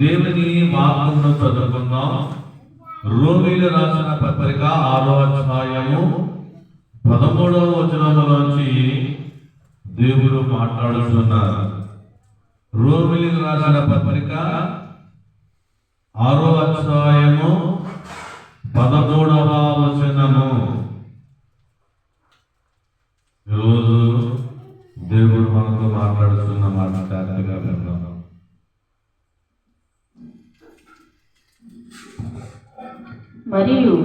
దేవుని వాక్యమును చదువుకుందాం. రోమీయులకు రాసిన పత్రిక 6వ అధ్యాయము 13వ వచనములోంచి దేవుడు మాట్లాడుతున్నారు. రోమీయులకు రాసిన పత్రిక 6వ అధ్యాయము 13వ వచనము. ఈరోజు దేవుడు మనతో మాట్లాడుతున్న మాట జాగ్రత్తగా విందాం. మరియు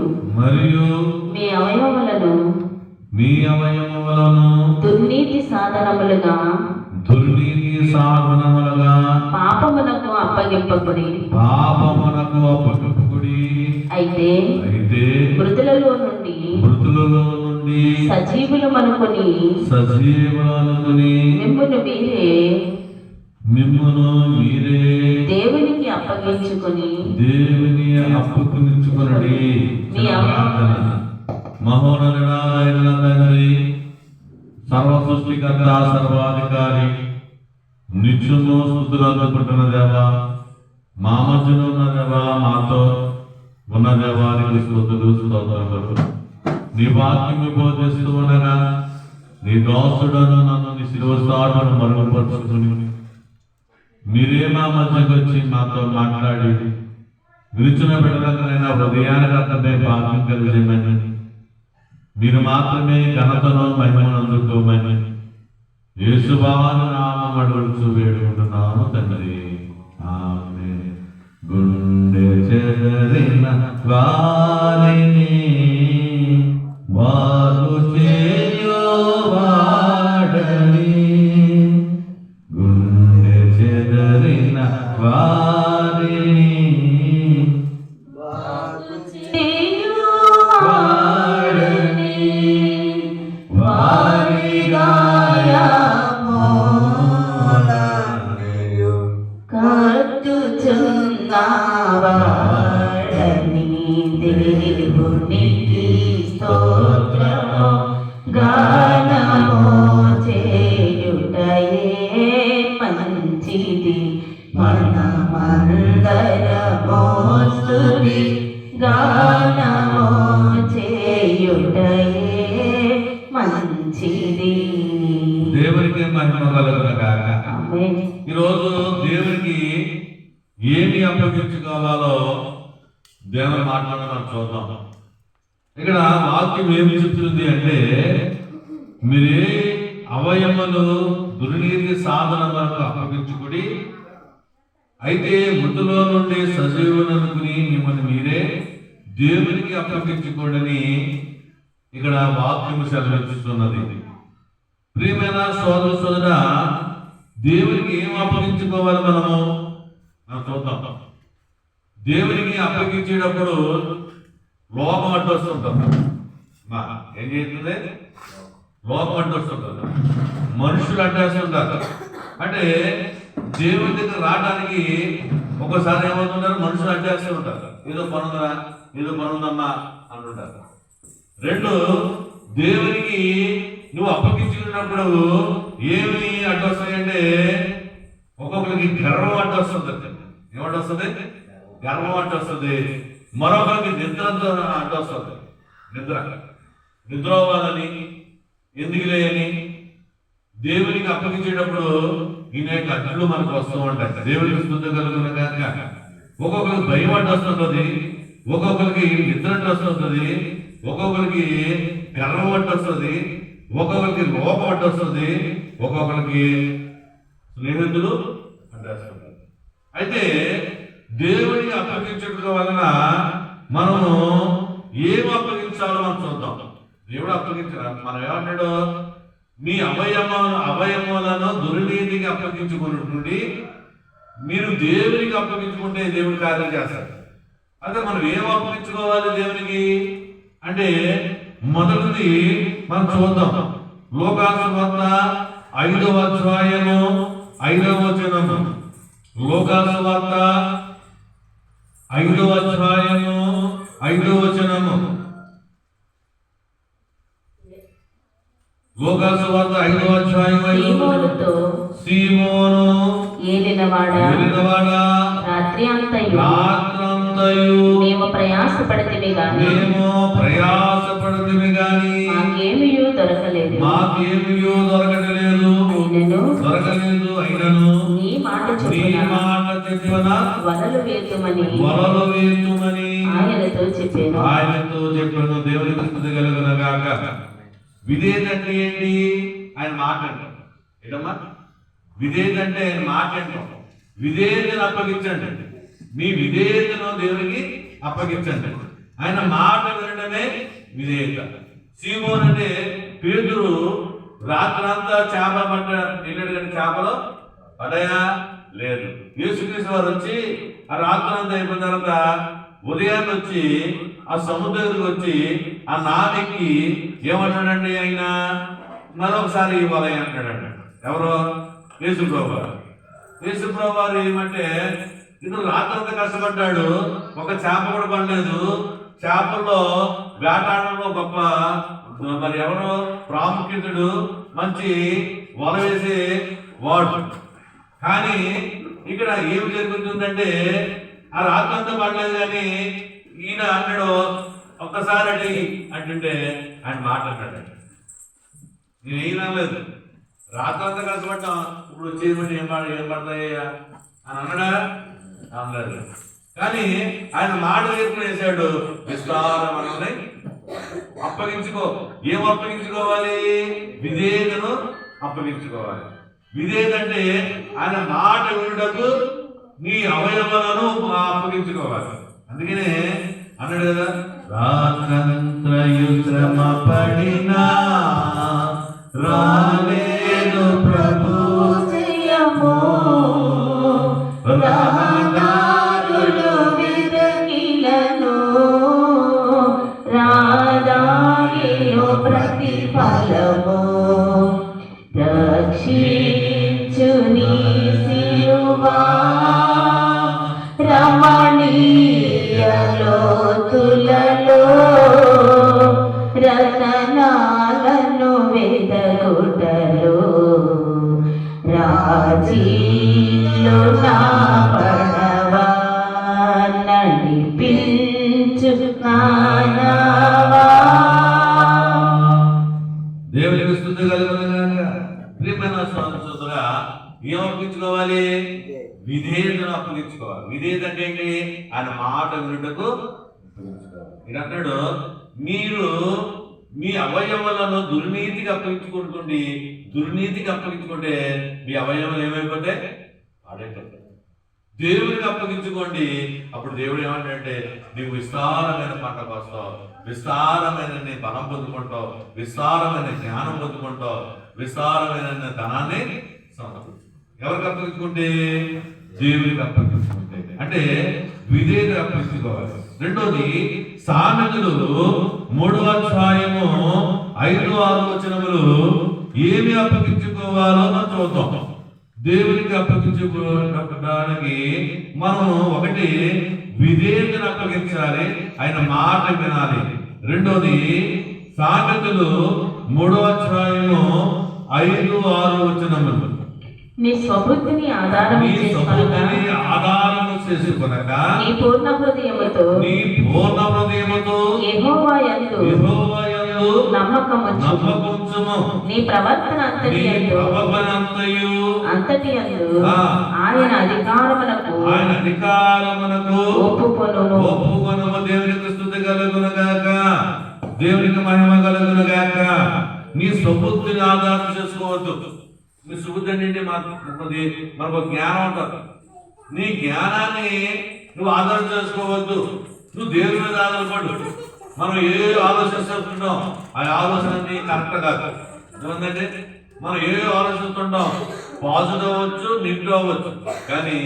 మీ అవయవములను దుర్నీతి సాధనములుగా పాపమునకు అప్పగింపకుడి. అయితే మృతులలో నుండి సజీవులమనుకొని మిమ్మును మీరే దేవునికి అప్పగించుకొని మహోన్నతుడైన తండ్రి, సర్వ సృష్టికర్త, సర్వాధికారి, నిత్యము స్తుతులందుకుంటున్న దేవా, మా మధ్యలో ఉన్న దేవా, మాతో ఉన్న దేవానికి స్తుతులు స్తోత్రములు. నీ వాక్యము బోధిస్తూ ఉండగా నీ దాసుడను నన్ను నీ శిలువ సాటును మరుగుపరుచుకుని మీరే మా మధ్యకు వచ్చి మాతో మాట్లాడి విరుచున్న బిడ్డలకైనా హృదయానికి అర్థమే భాగ్యం కలిగేమని, మీరు మాత్రమే ఘనతను మహిమను అందుకోమని యేసువాని నామమున అడుగుచు వేడుకుంటున్నాము తండ్రి, ఆమేన్. గుండె చెదరిన వారిని బాగు చేయువాడని, గుండె చెదరిన వారిని దేవునికి స్తోత్రము గానము చేయుటయే మంచిది. మనమందరము స్తుతి గానము చేయుటయే మంచిది. దేవునికి మహిమ కలుగును గాక. ఆమేన్. ఈరోజు దేవునికి ఏమి అప్పగించుకోవాలో దేవుని మాటలను మనం చూద్దాం. ఇక్కడ వాక్యం ఏమి చెప్తుంది అంటే, మీరే అవయములు దుర్నీతి సాధనములకు అప్పగించుకుడి, అయితే మృతులో నుండి సజీవులనుకుని మిమ్మల్ని మీరే దేవునికి అప్పగించుకోడని ఇక్కడ వాక్యము సెలవిస్తున్నది. ప్రియమైన సోదర సోదర, దేవునికి ఏం అప్పగించుకోవాలి మనం చూద్దాం. దేవునికి అప్పగించేటప్పుడు లోపం అడ్డొస్తుంటుంది. ఏం చేస్తుంది? లోపం అడ్డొస్తుంటుంది, మనుషులు అడ్డేస్తుంటారు. అంటే దేవుని దగ్గర రావడానికి ఒకసారి ఏమవుతుంటారు, మనుషులు అడ్డేస్తూ ఉంటారు. ఏదో పనుందా, ఏదో పనుందమ్మా అంటుంటారు. రెండు, దేవునికి నువ్వు అప్పగించుకున్నప్పుడు ఏమి అడ్డొస్తాయంటే, ఒక్కొక్కరికి గర్వం అడ్డొస్తుంది. ఏమడ్డొస్తుంది? గర్వం అడ్డొస్తుంది. మరొకరికి నిద్ర అడ్డొస్తుంది. నిద్ర అవ్వాలని, ఎందుకు లేని దేవునికి అప్పగించేటప్పుడు ఈయన అడ్డులు మనకు వస్తూ ఉంటాయి. దేవునికి స్తుతి కలుగును గాక. ఒక్కొక్కరికి భయం అడ్డొస్తుంటుంది, ఒక్కొక్కరికి నిద్ర అడ్డొస్తుంది, ఒక్కొక్కరికి గర్వం అడ్డొస్తుంది, ఒక్కొక్కరికి లోపం అడ్డొస్తుంది, ఒక్కొక్కరికి స్నేహితులు అడ్డొస్తుంటారు. అయితే దేవుడిని అప్పగించడం వలన మనము ఏమి అప్పగించాలో మనం చూద్దాం. దేవుడు అప్పగించాలి. మనం ఏమన్నాడు? మీ అవయములను దుర్నీతికి అప్పగించుకున్నటువంటి మీరు దేవునికి అప్పగించుకుంటే దేవుడి కార్యం చేస్తాడు. అయితే మనం ఏం అప్పగించుకోవాలి దేవునికి అంటే, మొదటిది మనం చూద్దాం. లోకాసు వార్త 5వ అధ్యాయము 5వ వచనము. లోకాసు వార్త 5వ అధ్యాయము 5వ వచనము. లోకాసు వార్త 5వ అధ్యాయం 5వ వచనము. సీమోను ఏలినవాడా ఏలినవాడా రాత్రి అంతయు రాత్రంతయు మేము ప్రయాసపడితివి గాని మాకేమియూ దొరకలేదు అయినను నీ మాట చెప్పున వలలు వేతుమని ఆయనతో చెప్పాను దేవునికి స్తుతి కలుగును గాక. విధేయత అంటే ఏంటి? ఆయన మాట్లాడటం. ఏంటమ్మా విధేయత అంటే? ఆయన మాట్లాడటం. విధేయతను అప్పగించండి. మీ విధేయతను దేవునికి అప్పగించండి. ఆయన మాట వినడమే విధేయత. సీమోన్ అంటే పేతురు రాత్రంతా చేప పట్ట వెళ్ళాడు కానీ చేపలు పడయా లేదు. యేసుక్రీస్తు వారు వచ్చి ఆ రాత్రంతా అయిపోయిన తర్వాత ఉదయాన్ని వచ్చి ఆ సముద్రం దగ్గరికి వచ్చి ఆ నావెక్కి ఏమంటాడండి? ఆయన మరొకసారి ఇవ్వాలి అంటాడండి. ఎవరు? యేసుప్రభు వారు. యేసుప్రభు వారు ఏమంటే ఇతను రాత్రంతా కష్టపడ్డాడు, ఒక చేప కూడా పడలేదు. చేపల్లో వేటాడడంలో గొప్ప మరి ఎవరు ప్రాముఖ్యతుడు, మంచి వల వేసే వాడు. కానీ ఇక్కడ ఏమి జరుగుతుందంటే ఆ రాత్రంతా పడలేదు కానీ ఈయన అన్నాడు ఒక్కసారి అంటుంటే ఆయన మాట్లాడాడు. నేను ఏం అనలేదు, రాత్రంతా కష్టపడ్డాం, ఇప్పుడు వచ్చేయమని ఏం పడతాయ్యా అని అన్నాడా? అనలేదు. కానీ ఆయన మాట వేసాడు, విస్తారమని అప్పగించుకో. ఏం అప్పగించుకోవాలి? విధేయతను అప్పగించుకోవాలి. విధేయత అంటే ఆయన మాట వినుటకు నీ అవయవాలను అప్పగించుకోవాలి. అందుకనే అన్నాడు కదా, రాత్రంతయు శ్రమ పడినా రాలేదు ప్రభు జయము రహదారులు వెదకిలను రాదాగిలో ప్రతిఫలము రక్షించు నీ సిలువా రమణీయ లోతులలో రతనాలను వెదకుటలో రాజీలో నా పడవా నడిపించు నానవా. దేవునికి స్తుతి కలుగునుగాక. ప్రియమైన సోదరుడా, ఏం అప్పగించుకోవాలి? విధేయతను అప్పగించుకోవాలి. విధేయత అంటే ఏంటి? ఆయన మాట వినుటకు ఇది అంటాడు, మీరు మీ అవయవాలను దుర్నీతికి అప్పగించుకుంటుంది. దుర్నీతికి అప్పగించుకుంటే మీ అవయవాలు ఏమైపోతే పాడైపోతాయి. దేవుడికి అప్పగించుకోండి, అప్పుడు దేవుడు ఏమంటే నీవు విస్తారమైన పంట కోస్తావు, విస్తారమైన నీ బలం పొందుకుంటావు, విస్తారమైన జ్ఞానం పొందుకుంటావు, విస్తారమైన ధనాన్ని సమకూర్చుకుంటావు. ఎవరికి అప్పగించుకుంటే? దేవుడికి అప్పగించుకుంటే. అంటే విధేయత అప్పగించుకోవాలి. రెండోది సామెతలు 3వ అధ్యాయము 5-6 వచనములు ఏమి అప్పగించుకోవాలో మనం చూద్దాం. దేవునికి అప్పగించుకోవడానికి మనం ఒకటి విధేయతను అప్పగించాలి, ఆయన మాట వినాలి. రెండోది సామెతలు 3వ అధ్యాయము 5-6 వచనములు నీ స్వబుద్ధిని ఆధారము చేసుకొనక నీ పూర్ణ హృదయముతో యెహోవా యందు నమ్మకముంచుము. నీ ప్రవర్తన అంతటి యందు ఆయన అధికారమునకు ఒప్పుకొనుము. దేవునికి స్తుతి కలుగునుగాక. దేవునికి మహిమ కలుగునుగాక. నీ స్వబుద్ధిని ఆధారం చేసుకోవద్దు. నీ సుబుద్ధి అంటే మనకు జ్ఞానం ఉంటుంది. నీ జ్ఞానాన్ని నువ్వు ఆధారం చేసుకోవద్దు. నువ్వు దేవుని మీద ఆధారపడు. మనం ఏ ఆలోచిస్తున్నాం ఆ ఆలోచన కరెక్ట్ కాదు. ఏమందంటే మనం ఏ ఆలోచిస్తుంటాం పాజిటివ్ అవ్వచ్చు, నెగిటివ్ అవ్వచ్చు. కానీ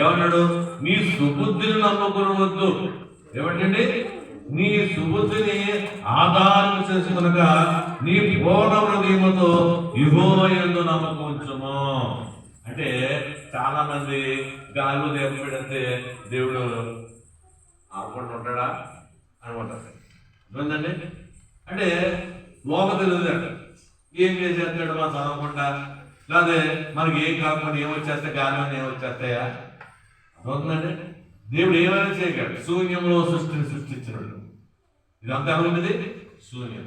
ఏమన్నాడు? నీ సుబుద్ధిని నమ్ముకోవద్దు. ఏమంటండి? నీ సుబుద్ధిని ఆధారం చేసి కనుక నీ పూర్ణ హృదయముతో యెహోవా యందు నమ్మకం ఉంచుము. అంటే చాలా మంది గాలిలో దీపం పెడితే దేవుడు ఆడుకుంటూ ఉంటాడా అనుకుంటారు. ఏంటండి? అంటే లోక తెలియదు. ఏం చేసేస్తాడు మా చదవకుండా లేదే మనకి ఏం కాకుండా ఏమొచ్చేస్తాయి, గాలి ఏమొచ్చేస్తాయా? అవుతుందండి. దేవుడు ఏమైనా చేయగలడు. శూన్యంలో సృష్టిని సృష్టించినట్టు ఇదంతా ఉన్నది శూన్యం.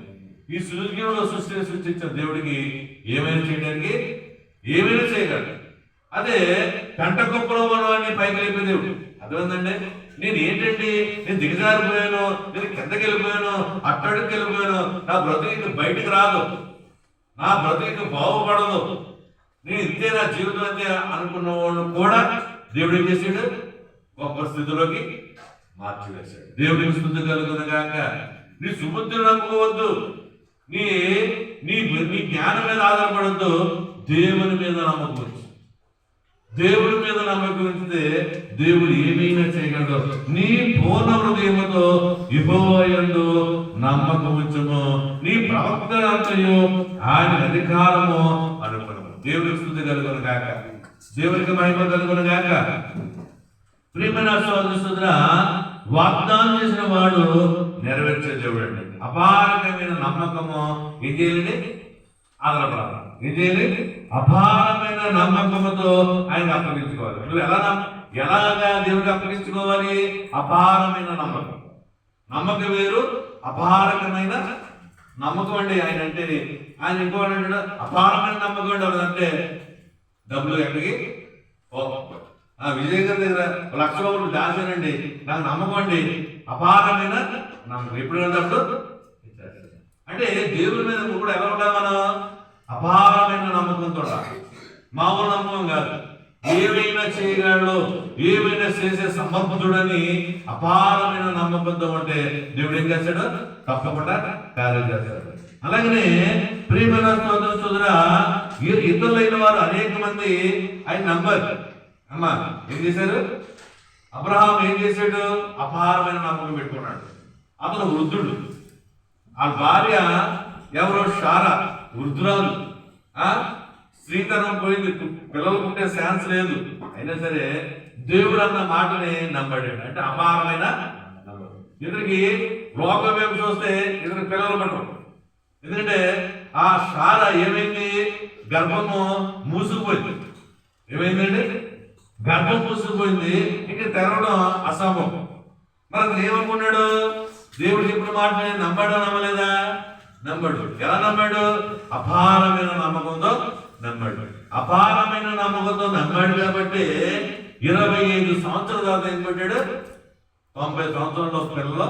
ఈ శూన్యంలో సృష్టిని సృష్టించిన దేవుడికి ఏమైనా చేయడానికి ఏమైనా చేయగలడు. అదే పెంట కుప్పలో ఉన్నవాడిని పైకి లేపే దేవుడు. అర్థమైందండి. నేను ఏంటండి, నేను దిగజారిపోయాను, నేను కిందకి వెళ్ళిపోయాను, అట్టడికి వెళ్ళిపోయాను, నా బ్రతుకు బయటకు రాదు, నా బ్రతుకు బాగుపడదు, నేను ఇంతే నా జీవితం అంతే అనుకున్న వాళ్ళు కూడా దేవుడు ఏం చేశాడు? గొప్ప స్థితిలోకి మార్చివేశాడు. దేవుడికి స్తుతి కలుగును గాక. నీ సుబుద్ధిని నమ్ముకోవద్దు, నీ నీ నీ జ్ఞానం మీద ఆధారపడద్దు, దేవుని మీద నమ్మకం. దేవుడి మీద నమ్మకం ఉంచితే దేవుడు ఏమైనా చేయగలదు. నీ పూర్ణ హృదయముతో యెహోవా యందు నమ్మకం ఉంచుము, నీ ప్రవక్త అంతయు ఆయన అధికారము అనుకును. దేవుడికి స్తుతి కలుగును గాక. దేవుడికి మహిమ కలుగును గాక. ప్రియమైన సోదరుడా, వాగ్దానం చేసిన వాడు నెరవేర్చే దేవుడు అండి. అపారమైన నమ్మకము ఏం చేయాలండి? ఆధారపడాలి. ఏం చేయాలి? అపారమైన నమ్మకముతో ఆయన అప్పగించుకోవాలి. నువ్వు ఎలాగా దేవుడికి అప్పగించుకోవాలి? అపారమైన నమ్మకం. నమ్మకం వేరు, అపారకమైన నమ్మకం అండి. ఆయన అంటే ఆయన ఇంకోటి అంటాడు, అపారమైన నమ్మకం అండి. అంటే డబ్బులు ఎక్కడికి విజయ్ గారి దగ్గర 1,00,000 రూపాయలు దాచానండి, నాకు నమ్మకం అండి, అపారమైన నమ్మకం. ఎప్పుడు వెళ్ళినప్పుడు అంటే దేవుడి మీద కూడా ఎలా ఉండాలి మనం? అపారమైన నమ్మకంతో ఉండాలి. మామూలు నమ్మకం కాదు. ఏమైనా చేయగలడు, ఏమైనా చేసే సమర్థుడని అపారమైన నమ్మకంతో ఉంటే దేవుడు ఏం చేస్తాడు? తప్పకుండా కార్యం చేస్తాడు. అలాగనే ప్రియమైన సోదరా, ఇతరులైన వారు అనేక మంది ఆయన నమ్మారు. అమ్మా ఏం చేశారు? అబ్రహాం ఏం చేశాడు? అపారమైన నమ్మకం పెట్టుకున్నాడు. అతను వృద్ధుడు. ఆ భార్య ఎవరో షారా, వృద్ధురాలు, స్త్రీతనం పోయింది, పిల్లలు పుట్టే ఛాన్స్ లేదు. అయినా సరే దేవుడు అన్న మాటని నమ్మాడు. అంటే అపారమైన ఇతనికి రోగం వైపు చూస్తే ఇతనికి పిల్లలు పట్టరు. ఎందుకంటే ఆ షారా ఏమైంది? గర్భము మూసుకుపోయింది. ఏమైందండి? గర్భం మూసుకుపోయింది. ఇంక తెరవడం అసంభవం. మరి అతను ఏమనుకున్నాడు? దేవుడు చెప్పిన మాటని నమ్మాడు, నమ్మలేదా? నమ్మాడు. ఎలా నమ్మాడు? అపారమైన నమ్మకంతో నమ్మాడు. అపారమైన నమ్మకంతో నమ్మాడు కాబట్టి 25 సంవత్సరాల తర్వాత ఏం పెట్టాడు? 90 సంవత్సరాల పిల్లలు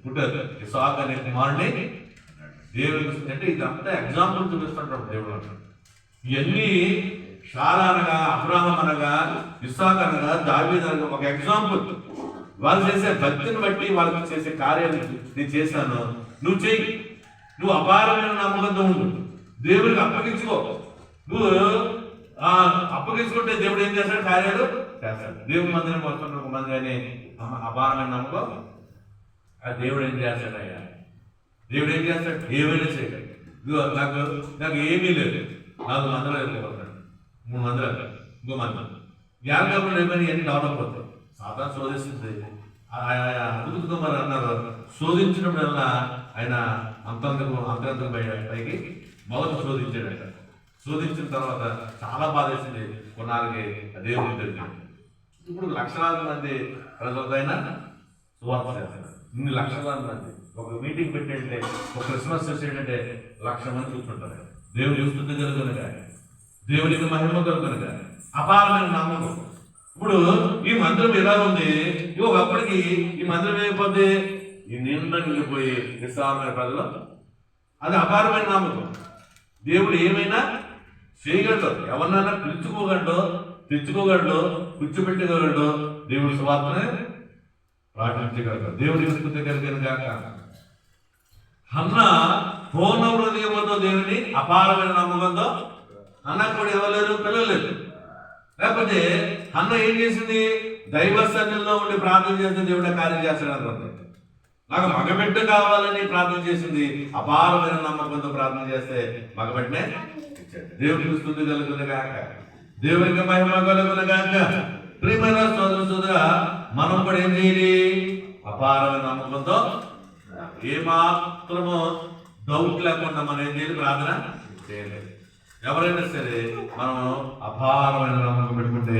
పుట్టారు. ఇస్సాకు అనే కుమారుని దేవుడికి. అంటే ఇదంతా ఎగ్జాంపుల్ చూపిస్తుంటాడు దేవుడు అంటాడు. ఇవన్నీ షారా అనగా, అబ్రహాం అనగా, ఇస్సాకు అనగా, దావీదు అనగా ఒక ఎగ్జాంపుల్. వాళ్ళు చేసే భక్తిని బట్టి వాళ్ళకి చేసే కార్యాలు నేను చేశాను, నువ్వు చెయ్యి. నువ్వు అపారమైన నమ్మకంతో ఉండు, దేవుడికి అప్పగించుకో. నువ్వు అప్పగించుకుంటే దేవుడు ఏం చేస్తాడు? కార్యాలు చేస్తాడు. దేవుడి మందిరం వస్తున్న ఒక మంది అని అపారమైన నమ్మకం. ఆ దేవుడు ఏం చేస్తాడయ్యా? దేవుడు ఏం చేస్తాడు? ఏమైనా చేయడు. నాకు ఏమీ లేదు, 4 మందిలో వెళ్ళిపోతాడు, 3 మందిలో, ఇంకో మంది వ్యాపారంలో ఏమైనా అన్ని డెవలప్ అవుతాయి. సాధారణ శోధిస్తుంది. అద్భుతంగా మరి అన్నారు, శోధించినప్పుడల్లా ఆయన అంతరంగం పైకి మొదట శోధించాడు. ఆయన శోధించిన తర్వాత చాలా బాధేసింది. కొన్నాళ్ళకి అదే తెలియదు. ఇప్పుడు లక్షలాది మంది ప్రజలైనా సువార్త చేస్తారు. ఇన్ని లక్షలాది మంది ఒక మీటింగ్ పెట్టేంటే, ఒక క్రిస్మస్ చేసేటంటే 1,00,000 మంది కూర్చుంటారు. దేవుడు చూస్తుంది కలుగునగా, దేవుడికి మహిమ కలుగునగా. అపారమైన నమ్మకం. ఇప్పుడు ఈ మందిరం ఎలా ఉంది? ఒకప్పటికి ఈ మందిరం ఏమైపోతే ఈ నిండా నిండిపోయి విశ్రామైన ప్రజలు, అది అపారమైన నమ్మకం. దేవుడు ఏమైనా చేయగలడు, ఎవరినైనా పిలుచుకోగలడు, తెచ్చుకోగలడు, కూర్చోబెట్టగలడు. దేవుడి సువార్తనే ప్రకటించగలడు. దేవుడి స్తుతి కలుగును గాక. హన్నా పూర్ణ హృదయముతో దేవుని అపారమైన నమ్మకంతో, అన్న కూడా ఎవరు పిల్లలు లేదు. లేకపోతే అన్న ఏం చేసింది? దైవ సన్నిధిలో ఉండి ప్రార్థన చేస్తే దేవుడే కార్యం చేస్తాడు అనుకుంటుంది. నాకు మగబిడ్డ కావాలని ప్రార్థన చేసింది. అపారమైన నమ్మకంతో ప్రార్థన చేస్తే మగబిడ్డనే ఇచ్చాడు. దేవుడికి స్తుతి కలుగును గాక. దేవునికి మహిమ కలుగును గాక. ప్రియమైన సోదరా, మనం కూడా ఏం చేయాలి? అపారమైన నమ్మకంతో, ఏమాత్రము డౌట్ లేకుండా మనం ఏం చేయాలి? ప్రార్థన చేయలేదు. ఎవరైనా సరే మనం అపారమైన నమ్మకం పెట్టుకుంటే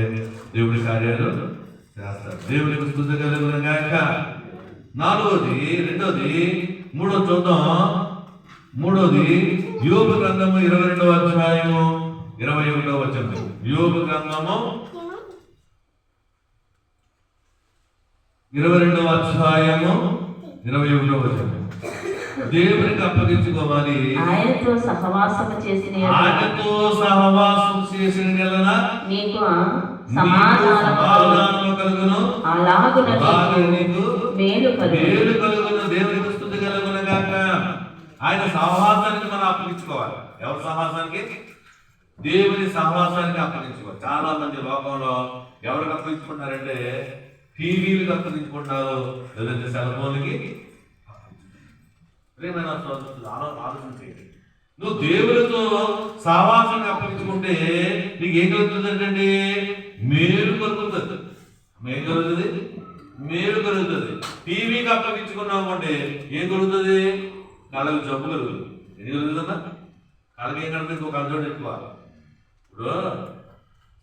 దేవుడి కార్యాలు చేస్తారు. దేవుడికి స్తుతి కలుగును గాక. రెండోది మూడోది చూద్దాం. మూడోది యోబు గ్రంథము 22వ అధ్యాయము 21వ వచనం. యోబు గ్రంథము 22వ అధ్యాయము 21వ వచనం. దేవునికి అప్పగించుకోవాలి. ఆయనతో సహవాసము చేసిన నీకు సమాధానము కలుగును. అలాగున నీకు మేలు మేలు కలుగును. దేవునికి స్తుతి కలుగును గాక. ఆయన సహవాసానికి మనం అప్పగించుకోవాలి. ఎవరి సహవాసానికి? దేవుని సహవాసానికి అప్పగించుకోవాలి. చాలా మంది లోకంలో ఎవరికి అప్పగించుకుంటారంటే టీవీలకు అప్పగించుకుంటారు, లేదంటే సెల్ ఫోన్లకి. ఆలోచించండి, నువ్వు దేవుడితో సహవాసాన్ని అప్పగించుకుంటే నీకు ఏం కలుగుతుందంటే మేలు కలుగుతుంది. ఏం కలుగుతుంది? మేలు కలుగుతుంది. టీవీకి అప్పగించుకున్నావు అంటే ఏం కలుగుతుంది? కళ్ళకు జబ్బు కలుగుతుంది. ఏం కలుగుతుందా? కళ్ళకి ఏం కలుగుతుంది? ఇంకో కళ్ళజోడు ఎక్కువ. ఇప్పుడు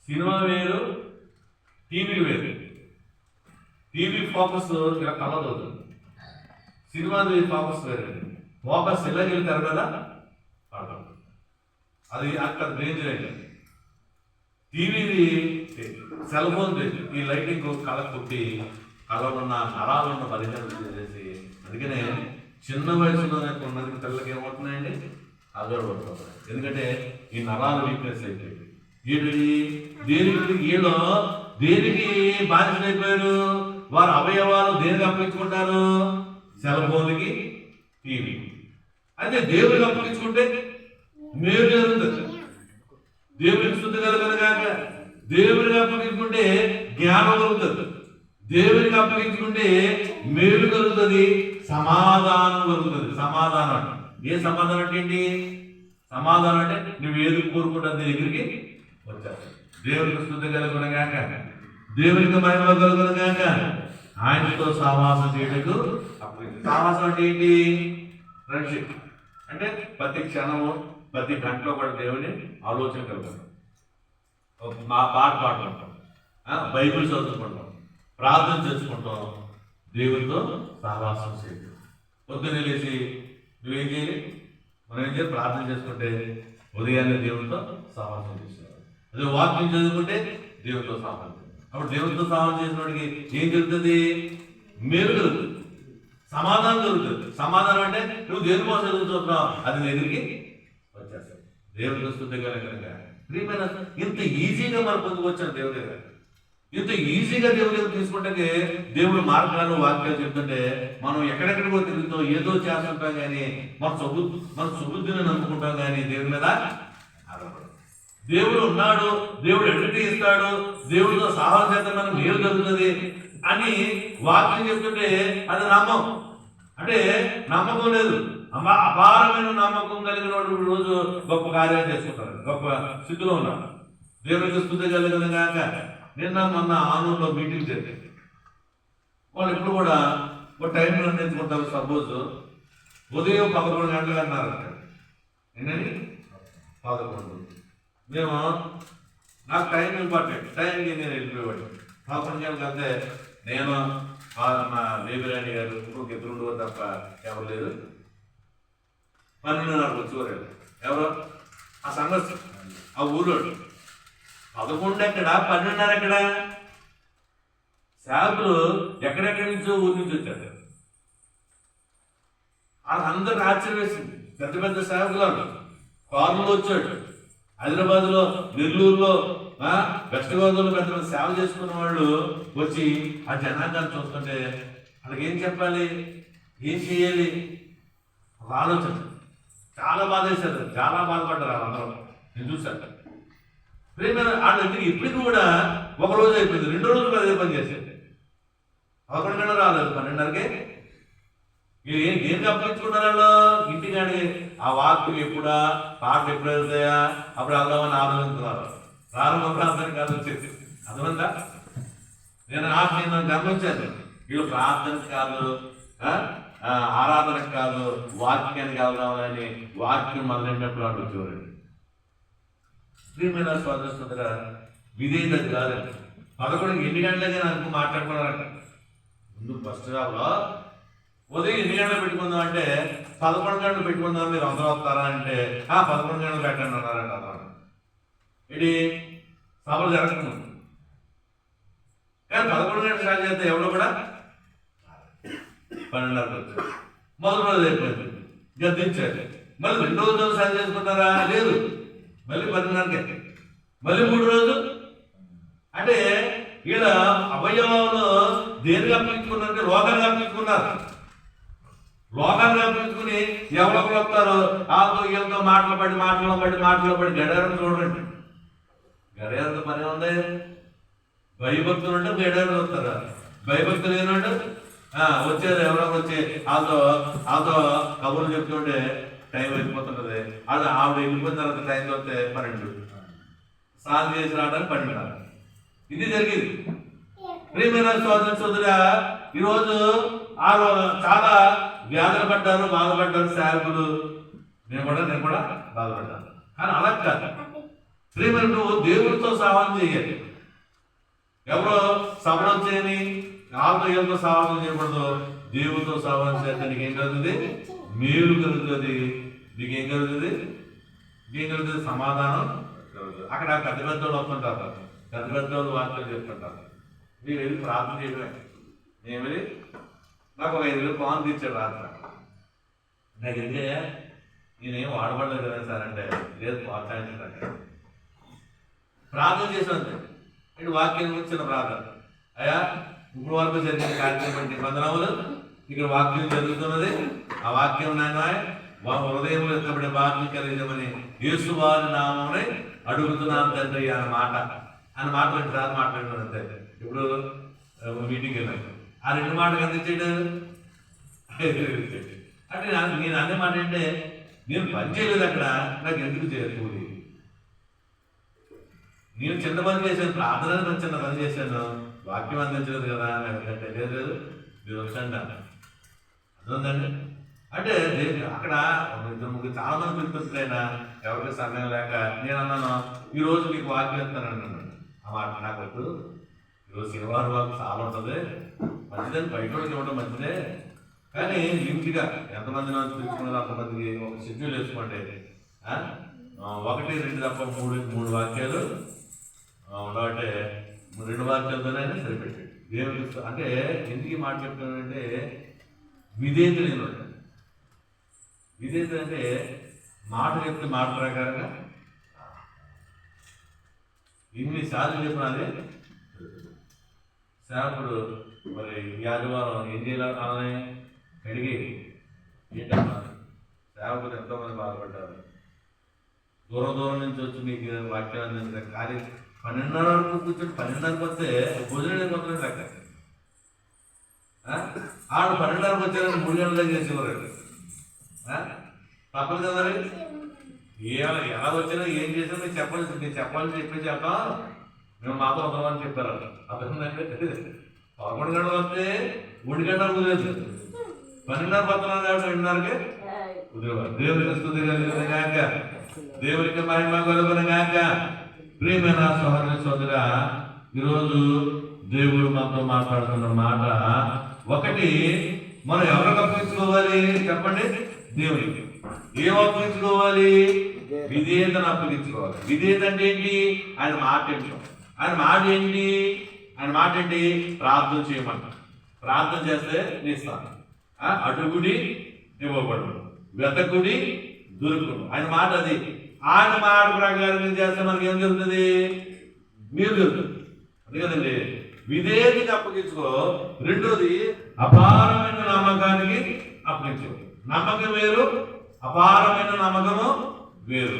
సినిమా వేరు, టీవీ వేరు. టీవీ ఫోకస్ ఇలా కళ్ళదు, సినిమా ఫోకస్ వేరే. ఫోకస్ ఇళ్ళకి వెళ్తారు కదా, అది అక్కడ రేంజ్ అయితే. టీవీది సెల్ ఫోన్ ఈ లైటింగ్ కళ్ళకు కొట్టి కళ్ళలున్న నరాలున్న బలిజన చేసి, అందుకనే చిన్న వయసులోనే కొంతమందికి పిల్లలకి ఏమవుతున్నాయండి? అదోడు పడుతుంది. ఎందుకంటే ఈ నరాలు వీక్నెస్ అయిపోయింది. వీళ్ళు దేనికి బాధ్యతైపోయారు? వారి అవయవాలు దేనికి అప్పగించుకుంటారు? సెల్ ఫోన్కి, టీవీ. అయితే దేవుడికి అప్పగించుకుంటే మేలు జరుగుతుంది. దేవుడికి స్తుతి కలుగును గాక. దేవుడికి అప్పగించుకుంటే జ్ఞానం కలుగుతుంది. దేవుడికి అప్పగించుకుంటే మేలు కలుగుతుంది, సమాధానం కలుగుతుంది. సమాధానం అంటే ఏ సమాధానం అంటే ఏంటి? సమాధానం అంటే నువ్వు ఏది కోరుకుంటా దగ్గరికి వచ్చావు. దేవుడికి స్తుతి కలుగును గాక. దేవుడికి మహిమ కలుగును గాక. ఆయనతో సహవాసం చేయటకు అప్పగించు. సహవాసం అంటే ఏంటి? ఫ్రెండ్షిప్ అంటే ప్రతి క్షణము ప్రతి గంటలో కూడా దేవుని ఆలోచన కలుగుతాం. మా పాట పాడుకుంటాం, బైబిల్ చదువుకుంటాం, ప్రార్థన చేసుకుంటాం. దేవునితో సహవాసం చేయటం. పొద్దున్నే లేచి నువ్వేం చేయాలి? మనం ఏం చేయాలి? ప్రార్థన చేసుకుంటే ఉదయాన్నే దేవునితో సహవాసం చేసేవారు. అదే వాక్యం చదువుకుంటే దేవునితో సహవాసం. అప్పుడు దేవునితో సహవాసం చేసిన వాడికి ఏం జరుగుతుంది? మేలు కలుగుతుంది, సమాధానం కలుగుతుంది. సమాధానం అంటే నువ్వు దేవుని కోసం చదువుతున్నావు, అది నీ ఎదురికి వచ్చేస్తావు. దేవుడికి స్తుతి కనుక ప్రియమైన ఇంత ఈజీగా మనం పొందుకొచ్చాను దేవుడి దగ్గర. ఇంత ఈజీగా దేవుడి దగ్గర తీసుకుంటే దేవుడు మార్గాలు వాక్యాలు చెప్తుంటే మనం ఎక్కడెక్కడికో తిరుగుతాం, ఏదో చేస్తుంటాం. కానీ మన సుబుద్ధిని నమ్ముకుంటాం, కానీ దేవుడి మీద ఆధారపడదు. దేవుడు ఉన్నాడు, దేవుడు ఎన్నిటి ఇస్తాడు, దేవుడితో సహాయం చేస్తే మనం మేలు జరుగుతుంది అని వాక్యం చెప్తుంటే అది నమ్మం. అంటే నమ్మకం లేదు. అపారమైన నమ్మకం కలిగిన వాడు రోజు గొప్ప కార్యాలు చేసుకుంటారు, గొప్ప స్థితిలో ఉన్నాడు. దేవుడికి స్తుతి కలుగును గాక. నిన్న మొన్న ఆనూరులో మీటింగ్ జరిగింది. వాళ్ళు ఇప్పుడు కూడా ఒక టైం నిర్ణయించుకుంటారు. సపోజ్ ఉదయం 11 గంటలు అన్నారు. ఏంటని 11. మేము నాకు టైం ఇంపార్టెంట్, టైంకి నేను వెళ్ళిపోయేవాడు. 11 గంటలకు వెళ్తే నేను మా వేబిరాణి గారు ఇంకొక ఎదురుండో తప్ప ఎవరు లేదు. 12:30 వచ్చేవారు. ఎవరో ఆ సంఘర్ష ఆ ఊళ్ళో 11 ఎక్కడ, 12:30 ఎక్కడ? సేవకులు ఎక్కడెక్కడి నుంచో ఊరి నుంచి వచ్చారు. అందరికి ఆశ్చర్యం వేసింది. పెద్ద పెద్ద సేవకులు కార్లో వచ్చాడు. హైదరాబాద్లో, నెల్లూరులో, వెస్ట్ గోదావరిలో పెద్ద పెద్ద సేవ చేసుకున్న వాళ్ళు వచ్చి ఆ జనాంగాన్ని చూస్తుంటే వాళ్ళకి ఏం చెప్పాలి, ఏం చేయాలి ఒక ఆలోచన. చాలా బాధ వేశారు, చాలా బాధపడ్డారు వాళ్ళందరూ. నేను చూశాను. ప్రేమ వాళ్ళ ఇంటికి ఇప్పటికి కూడా ఒక రోజు అయిపోయింది, 2 రోజులు అదే పని చేసేది. 11 గంటలు రాలేదు, 12:30కే. ఏం అప్పగించుకున్నారు వాళ్ళు? ఇంటికాడి ఆ వాక్యం ఎప్పుడా, పాటలు ఎప్పుడు వెళ్తాయా, అప్పుడు వెళ్దామని ఆలోచిస్తున్నారు. ప్రారంభ ప్రార్థన కాదు వచ్చేసి. అర్థమంతా నేను గమనించాను. వీళ్ళు ప్రార్థనకు కాదు, ఆరాధనకు కాదు, వాక్యానికి వెళ్దామని వాక్యం మొదలైనప్పుడు వాళ్ళు వచ్చేవారండి. ప్రియమైన సోదర విధేయత కాదండి. 11 ఎన్ని గంటలకి నాకు మాట్లాడుకున్నారంట. ముందు ఫస్ట్ జాబ్లో ఉదయం ఎన్ని గంటలు పెట్టుకుందాం అంటే 11 గంటలు పెట్టుకుందాం, మీరు అందరూ వస్తారా అంటే 11 గంటలు పెట్టండి అన్నారంట. అతను ఇది సభలు జరుగుతుంది కానీ 11 గంటలు స్టార్ట్ చేస్తే ఎవడో కూడా 12:30 వచ్చారు. మొదటి రోజు అయిపోయింది, గద్దించారు. మళ్ళీ 2వ రోజు స్టార్ట్ చేసుకుంటారా? లేదు, మళ్ళీ 12:30కే. మళ్ళీ 3 రోజు అంటే ఈడ అవయవాలు దేనిగా అప్పించుకున్నారంటే రోగాలు అప్పించుకున్నారు. రోగాలు అప్పించుకుని ఎవరొకరు వస్తారు, ఆతో వీళ్ళతో మాటలు పడి గడియారం చూడండి. గడియారంతో పని ఉంది. భయభక్తులు ఉంటే గడియారం వస్తారు, భయభక్తులు ఏమంటే వచ్చారు ఎవరో వచ్చి ఆతో కబుర్లు చెప్తుంటే టైం అయిపోతుంటది. అది ఆవిడ వెళ్ళిపోయిన తర్వాత టైం వస్తే 12, స్నానం చేసి రావడానికి 12. ఇది జరిగింది. ప్రియమైన సోదర ఈరోజు చాలా వ్యాధులు పడ్డారు, బాధపడ్డారు సేవకులు. నేను కూడా బాధపడ్డాను. కానీ అలా కాదు. ప్రియమైన నువ్వు దేవుడితో సహాయం చేయాలి. ఎవరో సవరం చేయని ఆత్మీయులతో సహాయం చేయకూడదు. దేవుడితో సహాయం చేస్తే నీకేం కలుగుతుంది? మేలు కలుగుతుంది. నీకేం కలుగుతుంది? సమాధానం కలుగుతుంది. అక్కడ పెద్ద వస్తుంటారు, పెద్ద వాక్యాలు చెప్తుంటారు. మీరు వెళ్ళి ప్రార్థన చేయడమే. నేను వెళ్ళి నాకు ఒక 5,000 పాన్ తీర్చాడు రాత్ర. నాకు అయితే నేనేం వాడబడలేదు కదా సార్ అంటే, లేదు ప్రోత్సహించడానికి ప్రార్థన చేసినంతే. ఇటు వాక్యం వచ్చిన ప్రార్థన, అయ్యా ఇప్పుడు వరకు జరిగిన కార్యక్రమం నిబంధనలు ఇక్కడ వాక్యం జరుగుతున్నది. ఆ వాక్యం నాయన హృదయంలో ఎత్తబడే వాక్యం కలిగించమని యేసు వారి నామమునే అడుగుతున్నాను తండ్రి అన్న మాట 2 సార్లు మాట్లాడినాను అంతే. ఇప్పుడు మీటింగ్ వెళ్ళాను, ఆ 2 మాటలు ఎంత ఇచ్చాడు అంటే నేను అనే మాట అంటే నేను పని చేయలేదు అక్కడ, నాకు ఎందుకు చేయకూడదు? నేను చిన్న పని చేశాను, ప్రార్థన చిన్న పని చేశాను, వాక్యం అందించలేదు కదా అంటే లేదు మీరు వచ్చండి అర్థండి. అంటే అక్కడ 2-3 చాలా మంది పిలుపుతున్నాయినా ఎవరికి సమయం లేక నేను అన్నాను ఈరోజు మీకు వాక్యం ఇస్తానని అన్నాను. ఆ మాట నాకు వద్దు, ఈరోజు శనివారం వాకు చాలా ఉంటుంది, మంచిదని బయట ఇవ్వడం మంచిదే, కానీ లిమిట్గా ఎంతమంది నుంచి పిలుచుకున్నారో అంతమందికి ఒక షెడ్యూల్ వేసుకోండి. 1-2 తప్ప 3 వాక్యాలు ఉండబట్టే 2 వాక్యాలతోనే సరిపెట్టాడు. దేవుడు అంటే ఎందుకు ఈ మాట చెప్తున్నానంటే విధేయత నేను ఉంటాను. విధేయత అంటే మాట చెప్తే మాట ప్రకారంగా ఇన్నిసార్లు చెప్పినది సేవకుడు మరి ఈ ఆదివారం ఏం చేయాలని కడిగి ఏంటన్నా సేవకుడు ఎంతోమంది బాధపడ్డారు. దూరం నుంచి వచ్చి మీకు వాక్యం అందించడం కానీ 12:30 వరకు కూర్చొని 12:30కి వస్తే భోజనం కొత్తలేదు లెక్క. ఆడు 12:30కి వచ్చారని 3 గంటలకు చేసేవారు. తప్పదు కదా. ఎలా వచ్చినా ఏం చేసినా మీరు చెప్పాలని చెప్పి చెప్తాం, మేము మాతో వదలమని చెప్పారు. అర్థమైందంటే 11 గంటలు వస్తే 1 గంటలు కుదిరేది, 12:30 వస్తున్నాను కాబట్టి 2:30కే కుదిరేవారు. దేవుడికి స్తుతి కలుగుతుంది గాక, దేవుడికి మహిమ కలుగును గాక. ప్రియమైన సోదర ఈరోజు దేవుడు మనతో మాట్లాడుతున్న మాట ఒకటి, మనం ఎవరికి అప్పగించుకోవాలి చెప్పండి? దేవుడికి. ఏం అప్పగించుకోవాలి? విధేయతను అప్పగించుకోవాలి. విధేయత అంటే ఏంటి? ఆయన మాట వింటాం. ఆయన మాట ఏంటి? ఆయన మాట ఏంటి? ప్రార్థన చేయమంట. ప్రార్థన చేస్తే ఇస్తాను. అడుగుడి ఇవ్వబడు, వెతకుడి దొరుకుడు. ఆయన మాట అది. ఆయన మాట ప్రకారం చేస్తే మనకి ఏం జరుగుతుంది? మీరు జరుగుతుంది. అది కదండి విధేయతకి అప్పగించుకో. రెండోది అపారమైన నమ్మకానికి అప్పగించుకో. నమ్మకం వేరు, అపారమైన నమ్మకము వేరు.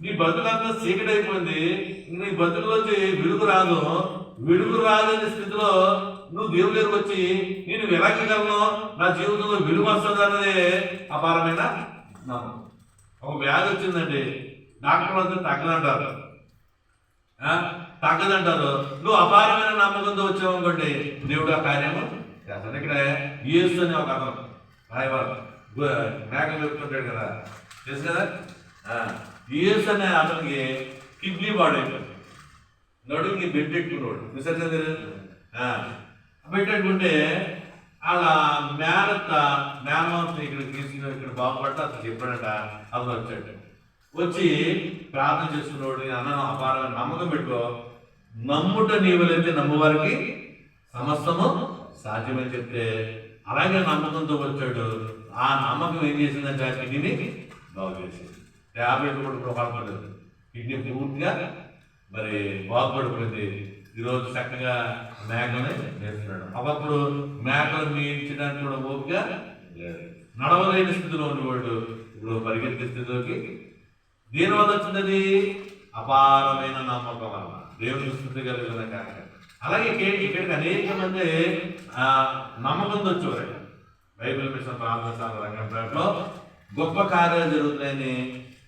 నీ బతుకంతా చీకటి అయిపోయింది, నీ బతుకులోంచి విడుగు రాదని స్థితిలో నువ్వు దేవుడి దగ్గరకు వచ్చి నేను వెలగలను, నా జీవితంలో విలువ వస్తుంది అన్నదే అపారమైన నమ్మకం. ఒక వ్యాధి వచ్చిందండి, డాక్టర్ అంతా తగ్గదంటారు. నువ్వు అపారమైన నమ్మకంతో వచ్చావు అనుకోండి, దేవుడు ఆ కార్యము చేస్తాడు. ఇక్కడ యేసు అని ఒక అతను రాయవారు మేకలు చెప్తుంటాడు కదా, తెలుసు కదా. యేసు అనే అతనికి కిడ్నీ పాడైపోయింది, నడుముకి బెట్టెట్టుకున్నాడు చూసారు కదా. బెట్టెట్టుకుంటే అలా మేనమాంస ఇక్కడ తీసుకుని ఇక్కడ బాగుపడ్డా అతను చెప్పాడట. అతను వచ్చాడు, వచ్చి ప్రార్థన చేసుకున్నాడు. అన్న అపారమైన నమ్మకం పెట్టుకో, నమ్ముట నీవులైతే నమ్మువారికి సమస్తము సాధ్యమని చెప్తే అలాగే నమ్మకంతో వచ్చాడు. ఆ నమ్మకం ఏం చేసిందంటే ఆ కిడ్నీని బాగు చేసింది. ట్యాబ్లెట్ కూడా బాగుపడలేదు, కిడ్నీ పూర్తిగా మరి బాగుపడిపోయింది. ఈరోజు చక్కగా మేకని చేస్తున్నాడు. ఒకప్పుడు మేకలు మీయించడానికి కూడా ఓపిక లేదు, నడవలేని స్థితిలో ఉండేవాడు ఇప్పుడు పరిగెత్తే స్థితిలోకి. దేని వల్ల వచ్చింది? అపారమైన నమ్మకం వల్ల, దేవుని స్థితి కలిగిన కాక. అలాగే ఇక్కడికి అనేక మంది నమ్మకంతో వచ్చేవారు. బైబిల్ మిషన్ ప్రార్థన రంగంపేటలో గొప్ప కార్యాలు జరుగుతున్నాయని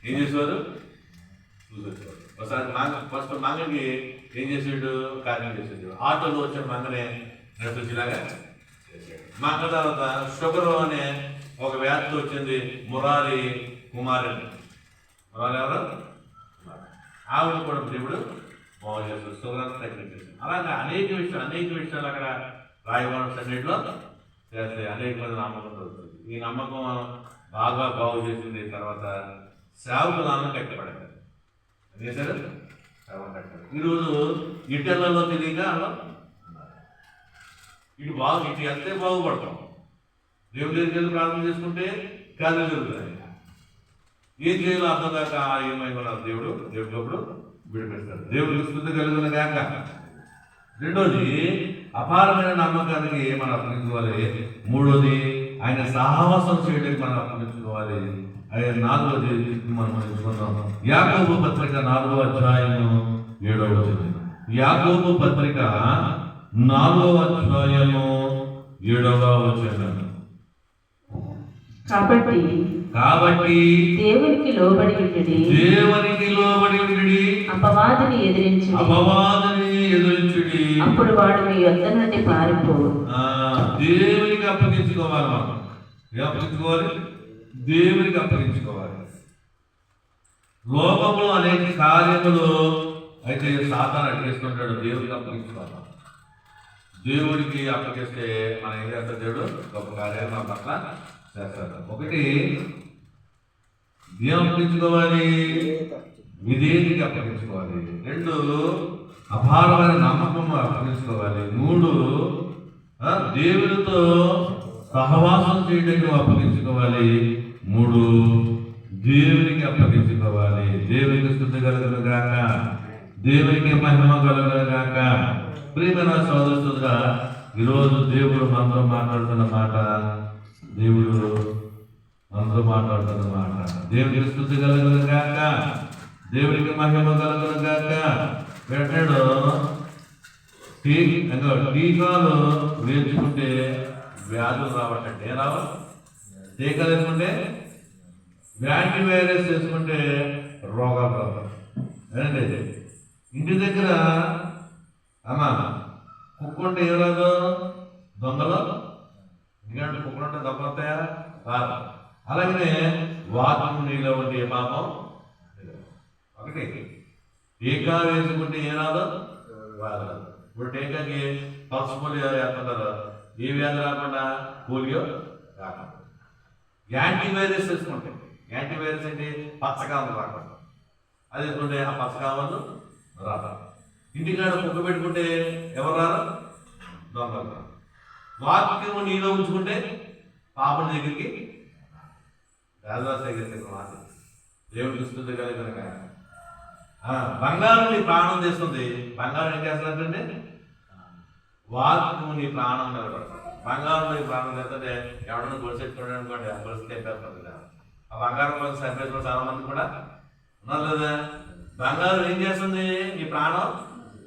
ఏం చేసేవారు? చూసొచ్చేవారు. ఒకసారి ఫస్ట్ మంగకి ఏం చేసాడు? కార్యం చేసాడు. ఆటోలో వచ్చిన మంగనే నడిపించేలాగా చేశాడు. మంగ తర్వాత షుగర్ అనే ఒక వ్యాధితో వచ్చింది మురారి కుమారి. మురారి ఎవరు? ఆవిడ కూడా దేవుడు బాగు చేస్తాడు, షుగర్ అంతా తగ్గించేసాడు. అలాగే అనేక విషయాలు అక్కడ రాయవరం సన్నిధిలో చేస్తే అనేక మంది నమ్మకం దొరుకుతుంది. ఈ నమ్మకం బాగా బాగు చేసింది. తర్వాత సేవకులను కట్టబడ్డారు. చేశారు సేవ కట్టారు. ఈరోజు ఇటెళ్లలో తెలియక ఇటు వెళ్తే బాగుపడతాం. దేవుడి దగ్గరికి వెళ్ళి ప్రార్థన చేసుకుంటే కార్యం జరుగుతుంది. ఏం చేయాలో అర్థం కాక ఏమైనా దేవుడు విడిపిస్తాడు. దేవుడికి స్తుతి కలుగును గాక. రెండోది అపారమైన నమ్మకానికి మనం అప్పగించుకోవాలి. మూడోది ఆయన సహవాసం చేయడానికి మనం అప్పగించుకోవాలి. నాలుగోది మనం తెలుసుకుందాం. యాకోబు పత్రిక 4వ అధ్యాయము 7వ వచనం. యాకోబు పత్రిక 4వ అధ్యాయము 7వ వచనం. కాబట్టి దేవునికి లోబడి ఉండుడి, అపవాదిని ఎదిరించుడి, అప్పుడు వాడు మీ యొద్ద నుండి పారిపోవు. దేవునికి అప్పగించుకోవాలి. మనం దేవునికి అప్పగించుకోవాలి. లోకంలో అనేక కార్యములు అయితే సాతాను అడ్డేసుకుంటాడు. దేవుడికి అప్పగించుకోవాలి. దేవుడికి అప్పగిస్తే మనం ఏం చేస్తాడు? దేవుడు గొప్ప కార్యాలు మన పట్ల చేస్తాడు. ఒకటి దేవుని అప్పగించుకోవాలి, విధేయతకి అప్పగించుకోవాలి. రెండు అపారమైన నమ్మకం అప్పగించుకోవాలి. మూడు దేవుడితో సహవాసం చేయడానికి అప్పగించుకోవాలి. మూడు దేవునికి అప్పగించుకోవాలి. దేవునికి స్తుతి కలుగును గాక, దేవునికి మహిమ కలుగును గాక. ప్రియమైన సోదరుడుగా ఈరోజు దేవుడు మనతో మాట్లాడుతున్న మాట, దేవునికి స్తుతి కలుగును గాక, దేవునికి మహిమ కలుగును గాక. పెట్టాడు టీకాలు వేర్చుకుంటే వ్యాధులు రావటంటే రావు. టీకాలు వేసుకుంటే యాంటీవైరస్ వేసుకుంటే రోగాలు రావు. ఏంటంటే ఇంటి దగ్గర అమ్మా కుక్కుంటే ఏం రాదు? దొంగలు. ఎందుకంటే కుక్కలుంటే దొంగలు వస్తాయా? రాదు. అలాగనే వాతం నీలో ఉంటే ఏ పాపం? ఒకటి టీకా వేసుకుంటే ఏ రాదు? రాదు. ఇప్పుడు టీకాకి పల్స్ పోలియో వేస్తుంటారు. ఏ వ్యాధి రాకుండా? పోలియో రాకుండా. యాంటీవైరస్ వేసుకుంటే, యాంటీవైరస్ అంటే పచ్చకామలు రాకుండా, అది వేసుకుంటే ఆ పచ్చకామలు రాదు. ఇంటికాడ కుక్క పెట్టుకుంటే ఎవరు రారు? దొంగలు. వాక్యం నీలో ఉంచుకుంటే పాపం దగ్గరికి దేవుడికి స్తుతి కలుగును గాక. బంగారం నీ ప్రాణం చేస్తుంది. బంగారం ఏం చేస్తుందంటే వాక్యం నీ ప్రాణం నిలబడతాడు. బంగారం నీ ప్రాణం చేస్తుంటే ఎవడన్నా గొలుసెట్టుకోండి అనుకోండి, ఆ గొలుసు తెప్పేస్తుంది కదా. ఆ బంగారం కోసం సరిపేసిన చాలా మంది కూడా ఉన్నారు కదా. బంగారం ఏం చేస్తుంది? నీ ప్రాణం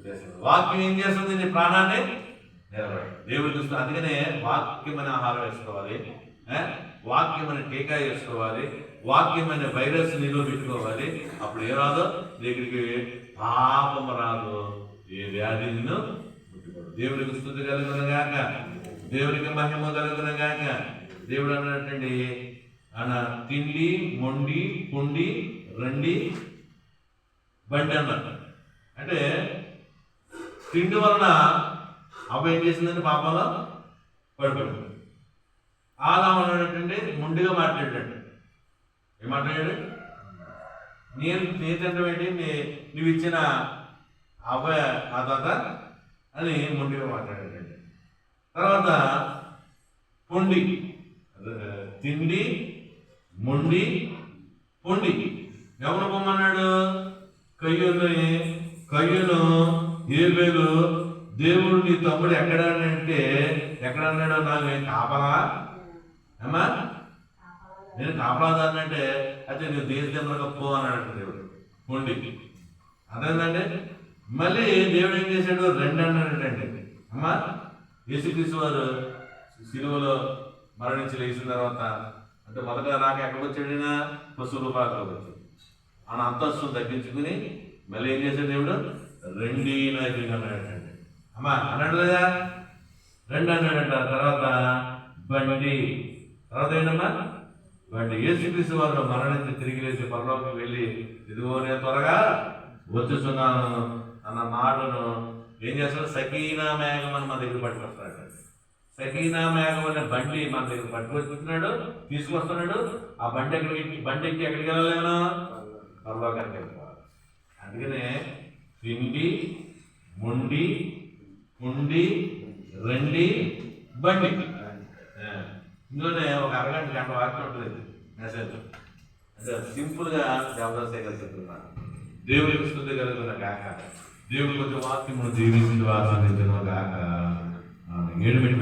చేస్తుంది. వాక్యం ఏం చేస్తుంది? నీ ప్రాణాన్ని నిలబడి దేవుడికి చూస్తుంది. అందుకనే వాక్యమైన ఆహారం వేసుకోవాలి, వాక్యమైన టీకా వేసుకోవాలి, వాక్యమైన వైరస్ నీలో పెట్టుకోవాలి. అప్పుడు ఏ రాదు దగ్గరికి? పాపం రాదు, ఏ వ్యాధి నిన్ను ముట్టుకోడు. దేవుడికి స్తుతి కలుగును గాక, దేవుడికి మహిమ కలుగును గాక. దేవుడు అన్నట్టండి, అన్న తిండి మొండి పుండి రండి బండి అన్నారు. అంటే తిండి వలన అవ్వ ఏం చేసిందంటే పాపంలో పడిపోయింది. ఆదాము అన్నాడంటే ముందుగా మాట్లాడాడు. ఏం మాట్లాడాడు? నీ తింటాం ఏంటి, నువ్వు ఇచ్చిన అవ్వ నా తాత అని ముందుగా మాట్లాడాడండి. తర్వాత పొండి, తిండి, మొండి, పొండి ఎవరు పొమ్మన్నాడు? కయ్యూను ఏబేలు దేవుడు నీ తమ్ముడు ఎక్కడానంటే ఎక్కడన్నాడు? నాకు నేను కాపలా అమ్మా, నేను కాపలాదాన్నంటే అయితే నువ్వు దేశంలో పో అన్నాడు దేవుడు. మొండి అదేంటంటే మళ్ళీ దేవుడు ఏం చేశాడు? రెండు అన్నాడంటే అమ్మా, యేసుక్రీస్తు వారు సిలువలో మరణించి లేచిన తర్వాత అంటే మొదట నాకు ఎక్కడికి వచ్చాడినా పశువుల పాకలోకి వచ్చాడు. ఆయన అంతస్తును తగ్గించుకుని మళ్ళీ ఏం చేశాడు దేవుడు? రెండీ నాయకులు అన్నాడంటే అమ్మా అన్నాడు లేదా? రెండు అన్నాడంట. తర్వాత బండి, తర్వాత ఏంటమ్మా? బండి. యేసుక్రీస్తు వారు మరణించి తిరిగి లేచి పరలోకి వెళ్ళి ఇదిగో నేను త్వరగా వచ్చుచున్నాను అన్న మాటను ఏం చేస్తాడు? సకీనా మేఘం అని మన దగ్గర పట్టుకొస్తాడు. సకీనా మేఘం అనే బండి మన దగ్గర పట్టుకొస్తున్నాడు, తీసుకొస్తున్నాడు. ఆ బండి ఎక్కడికి వెళ్ళలేను? పరలోకానికి వెళ్ళిపోవాలి. అందుకనే తిండి, మొండి, పుండి, రెండి, బండి. ఇందులోనే ఒక గంట వాక్యం ఉంటుంది మెసేజ్. అంటే సింపుల్గా జబర్దస్త్ కలుగుతున్నాను. దేవుడికి స్తుతి కలుగుతున్న గాక. దేవుడి యొక్క వాక్యమును జీవించిన ఆస్వాదించిన గాక. 7 మినిట్